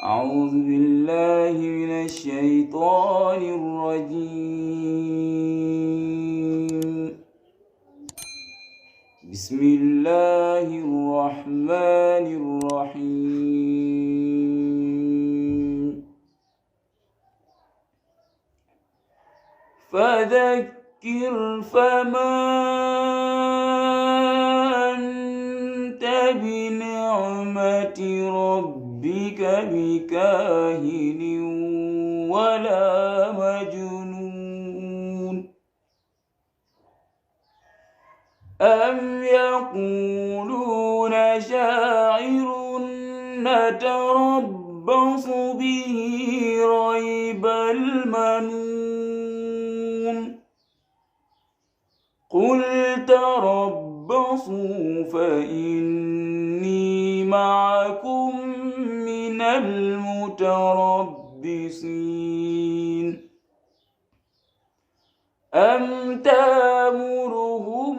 أعوذ بالله من الشيطان الرجيم. بسم الله الرحمن الرحيم. فذكر فما أنت بنعمة ربك بكاهن ولا مجنون. أم يقولون شاعر نتربص به ريب المنون. قل تربصوا فإني معكم من المتربصين. أم تأمرهم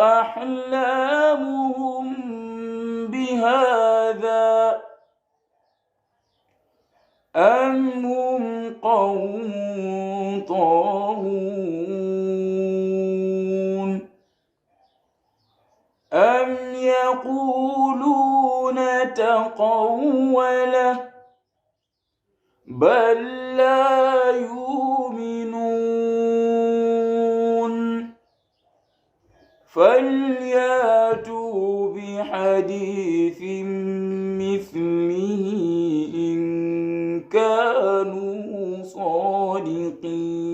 أحلامهم بهذا أم هم قوم طاغون. أم يقولون تقوله بل لا يؤمنون. فليأتوا بحديث مثله إن كانوا صادقين.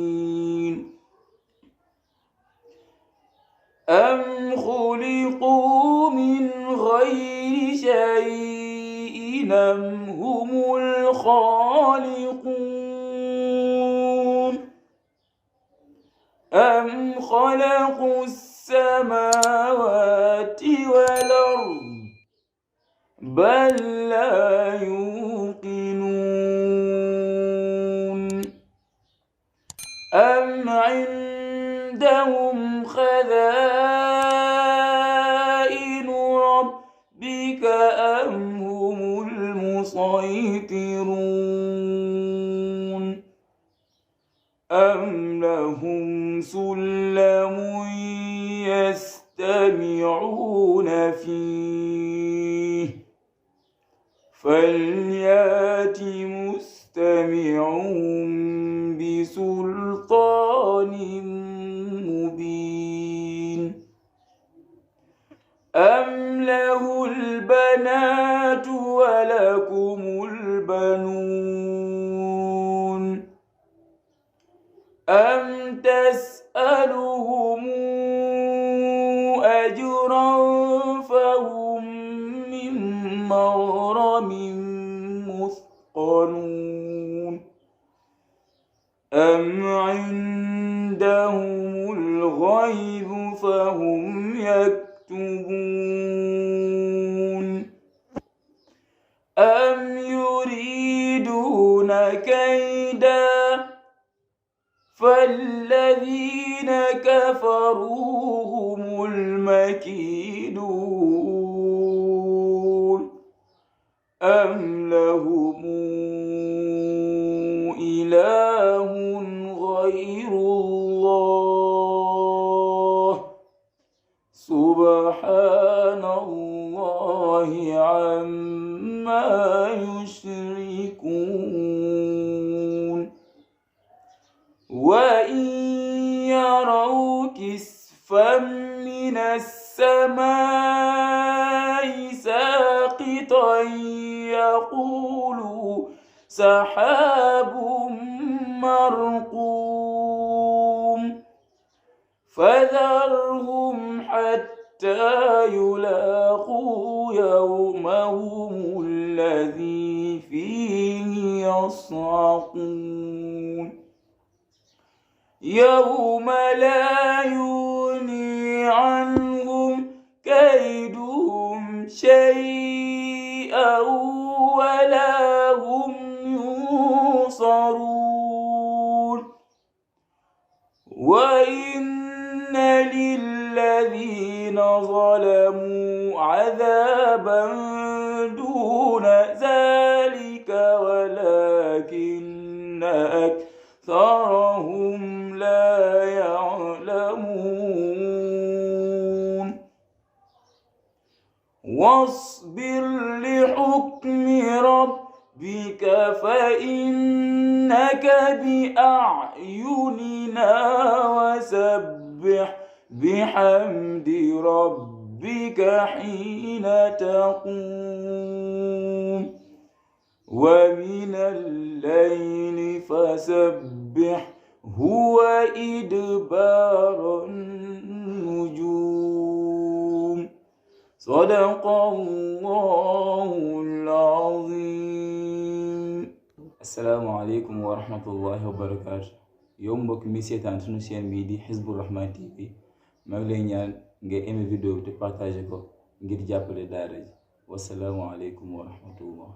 أم خلقوا من غير شيء أم هم الخالقون. أم خلقوا السماوات والأرض بل لا يوقنون. أم عندهم خزائن ربك أم هم المسيطرون. أم لهم سلم يستمعون فيه فليأت مستمعهم بسلطان مبين. أم له البنات ولكم البنون. أم تسألهم أجرا فهم من مغرم مثقلون. أم عندهم الغيب فهم يكتبون. أم يريدون كيدا فالذين كفروا هم المكيدون. أم لهم إله غير الله سبحان الله عما يشركون. وإن يروا كسفا من السماء ساقطا يقولوا سحاب مرقوم. فذرهم حتى يلاقوا يومهم الذي فيه يصعقون. يوم لا يغني عنهم كيدهم شيئا ولا هم ينصرون. وإن للذين ظلموا عذابا دون ذلك ولكن أكثرهم لا يعلمون واصبر لحكم ربك فإنك بأعيننا وسبح بحمد ربك حين تقوم ومن الليل فسبحه وإدبار النجوم صدق الله العظيم. Assalamu alaikum wa rahmatullahi wa barakatuh. yow mbokk mi seetaan sunu chaîne bii di Hizbur Rahman TV maa ngi lay ñaan nga aimé vidéo bi te partagé ko ngir jàppale daara ji. Wassalaamu alaikum wa rahmatullah.